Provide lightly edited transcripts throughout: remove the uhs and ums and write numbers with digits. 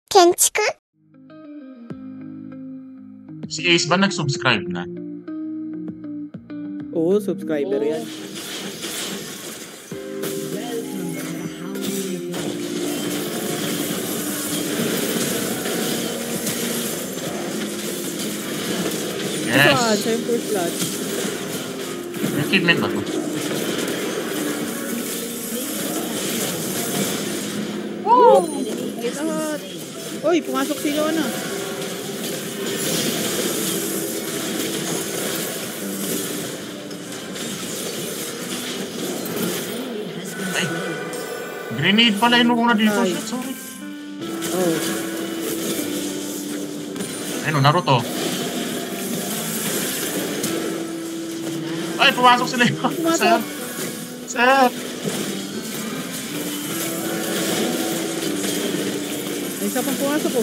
建築 Si Ace ba nag-subscribe na? Oo, subscriber yan. Yes. Siya yung first blood. May achievement ba to? Woo! Lahat. Oy, pumasok si Leona. Ay. Grenade pala yun kung na dito. Ay. Sorry. Oh. Ayun, Naruto. Ay, pumasok sila yun. Pumasok. Sir. May isa pang pumasok ko.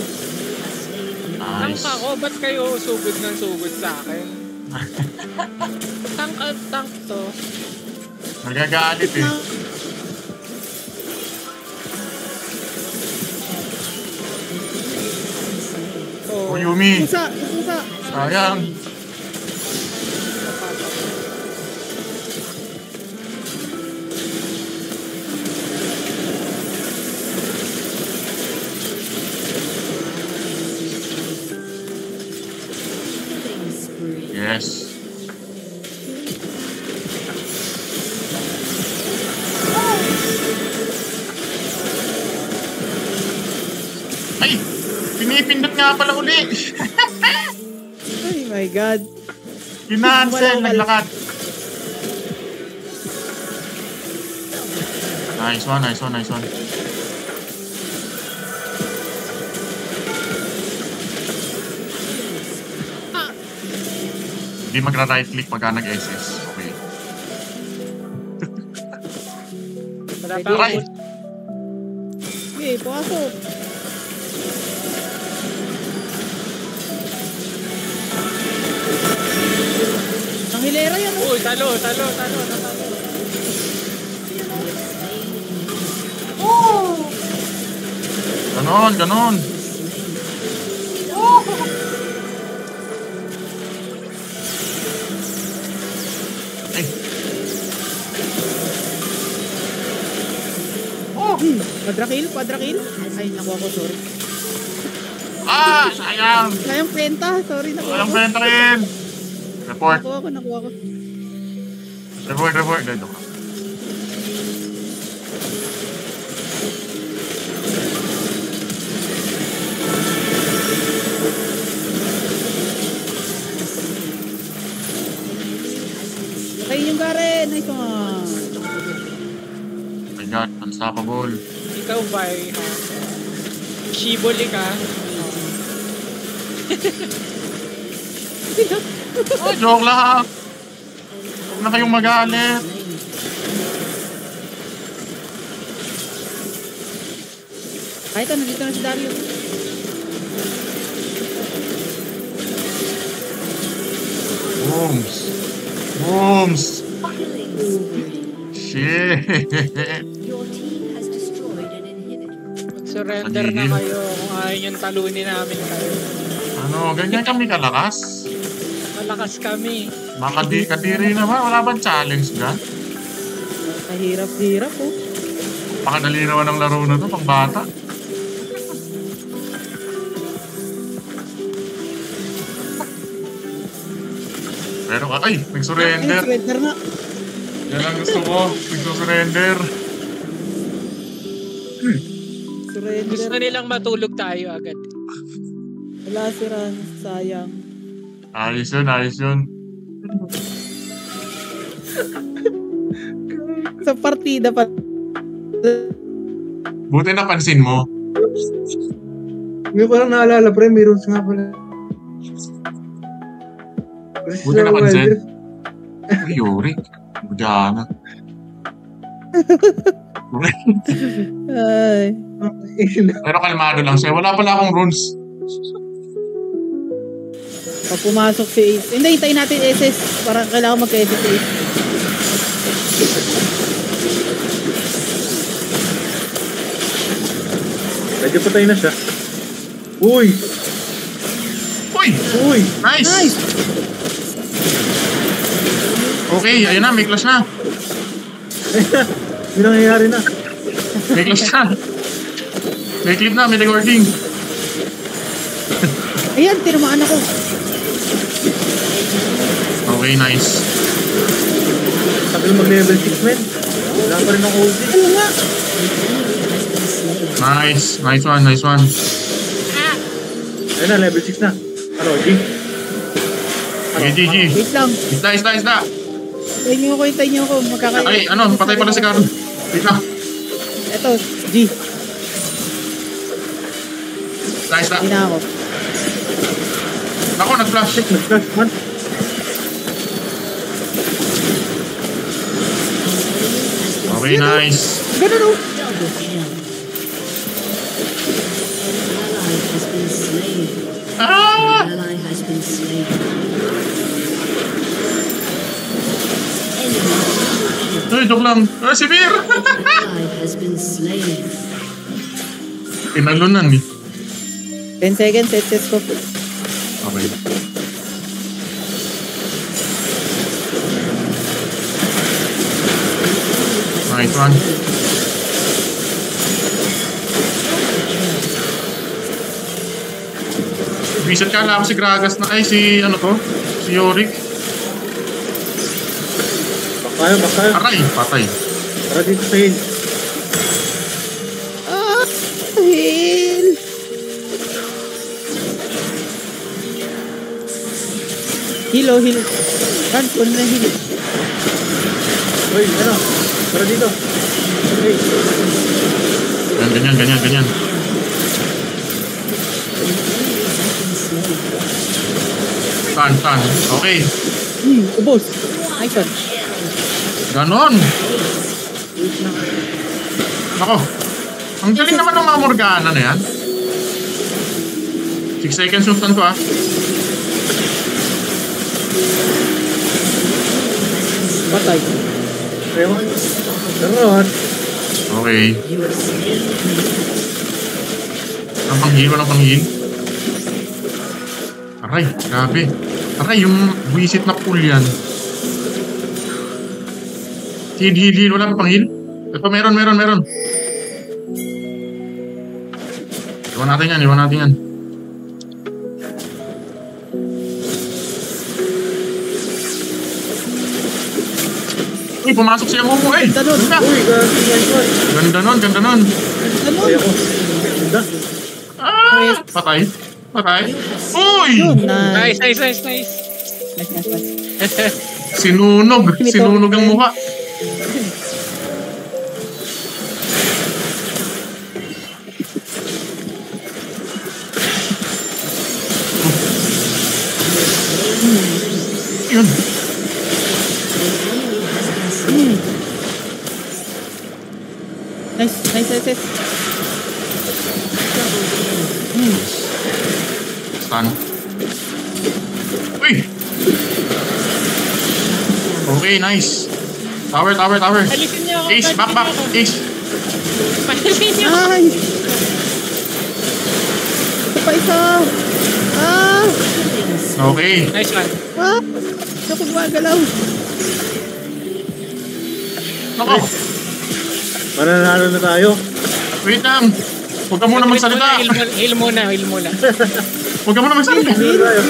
Nice. Tank ako, ba't kayo sugod ng sugod sa akin? Tank to. Nagagalit eh. Oh, Yumi. Pusa. Sayang. Yes. Ay! Pinipindot nga pala uli! Oh my God. Kinancel, naglakad. Nice one. Hindi magra-right click pagka nag-SS. Okay. Aray! Okay, pumasok. Ang hilera yan. Uy, talo. Ganon. Ay. Oh! Quadra-kill. Ay, nakuha ko, sorry. Ah! Sayang! Sayang penta, sorry, nakuha Walang ko. benta rin! Report. Nakuha ko. Report. Dito ka. Okay, yung Garen. Nice one. Oh my God, unstoppable. Ikaw ba eh, ha? Shiboli ka? Oh, joke lang! Huwag na kayong magalit. Kahit nandito na si Dario. Booms! Shit! Surrender na kayo kung ayaw niyong talunin namin kayo. Ano, ganyan kami kalakas? Malakas kami. Baka di kadiri naman, wala bang challenge dyan? Kahirap-hirap oh. Pakadali naman ang laro na to, pang bata. Pero ay, nag-surrender. Surrender na. Yan ang gusto ko, nag-surrender. Surrender. Gusto nilang matulog tayo agad. Wala si Ran, sayang. Ayos yun. Sa partida pa. Buti napansin mo. Ngayon ko lang naalala, pre, may rules nga pala. Buti napansin. Ay, Yuri. Bujana. Ay. Pero kalmado lang siya. Wala pala akong runes. Pag pumasok si Ace. Hindi, hintayin natin SS. Parang kailangan magka-SS si Ace. Medyo patay na siya. Uy! Uy! Uy! Nice! Nice! Okay, ayun na, may clash na. May nangyayari na. May clash na. May clip na, may recording. Ayan, tinamaan ako. Okay, nice. Tagal mag-level 6, men. Wala pa rin ang OG. Ano nga? Nice. Nice one, nice one. Ayun na, level 6 na. Ano, G? Okay, GG. Wait lang. Isda. Hintayin niyo ako. Ay, ano, patay pala si Carl. Wait lang. Eto, G. Isda. Hindi na ako. Ako, nag-flash. Nag-flash, man. Okay, nice. Ganun o. Ah! Uy, joke lang. Ah, si Vir! Pinalunan eh. 10 seconds, SS ko. Okay. Nice one. Reset ka lang ako si Gragas na, ay si ano to? Si Yorick. Bakayo. Aray, patay. Tara dito sa hill. Ah! Heal! Heal o, heal. Run, kunin na heal. Uy, ano? Tara dito. Okay. Ganyan. Tan. Okay. Ubos. Nice one. Ganon. Nako. Ang galing naman ng mga Morgana na yan. 6 seconds yung stun ko ah. Patay. Ewan. Ganon. Okay. Walang panghil. Aray, grabe. Aray, yung wisit na pool yan. Heal. Wala pa panghil? Ito, meron. Iwan natin yan. Uy, pumasok siya mo. Eh! Ganda nun. Uy, nice one. Ganda nun. Ano? Ay, ako. Ganda. Ah! Patay. Uy! Yun, nice. Nice. Nice. Sinunog ang mukha. Yun. Nice. Stun. Uy! Okay, nice. Tower. Alisin niyo ako. Ace, back. Ace. Alisin niyo ako. Ay! Ito pa isa! Ah! Okay. Nice one. Ah! Ito ko gumagalaw. Nako. Mananalo na tayo. Wait lang. Huwag ka muna magsalita. Heal muna. Huwag ka muna magsalita. Mananalo tayo.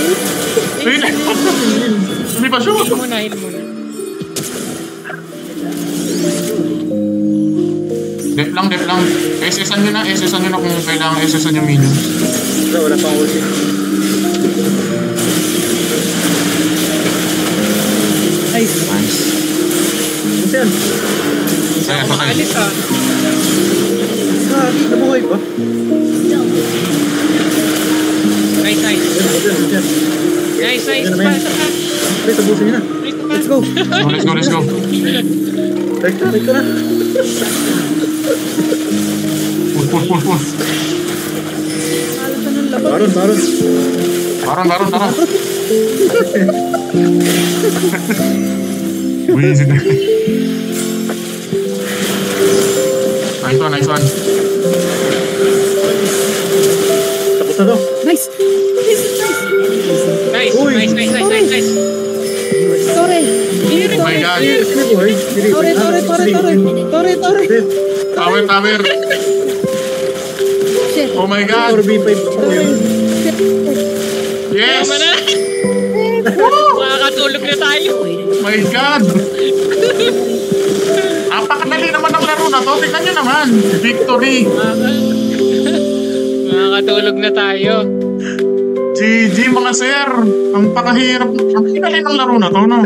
Wait lang. Hindi pa sure. Heal muna. Dep lang. SS-an nyo na kung kailangan SS-an yung minions. Wala pang ulti. Nice. Ano yan? Ay, patay. Alis ah. Nabuhay ba? Nice. Yan. Nice. Yan naman. Please, tabusin nyo na. Let's go. Let's go. Right ka na. Pull. Alata ng labang. Baron. Tara. Wisit na. Nice one. Tapos na to. God. Tore. Tower. Shit. Oh my God. 4v5 po yun. Yes. Tama na. Makakatulog na tayo. My God. Napakadali naman ang laro na to. Tingnan nyo naman. Victory. Makakatulog na tayo. GG mga sir. Ang pakahirap. Ang pinali ng laro na to, no?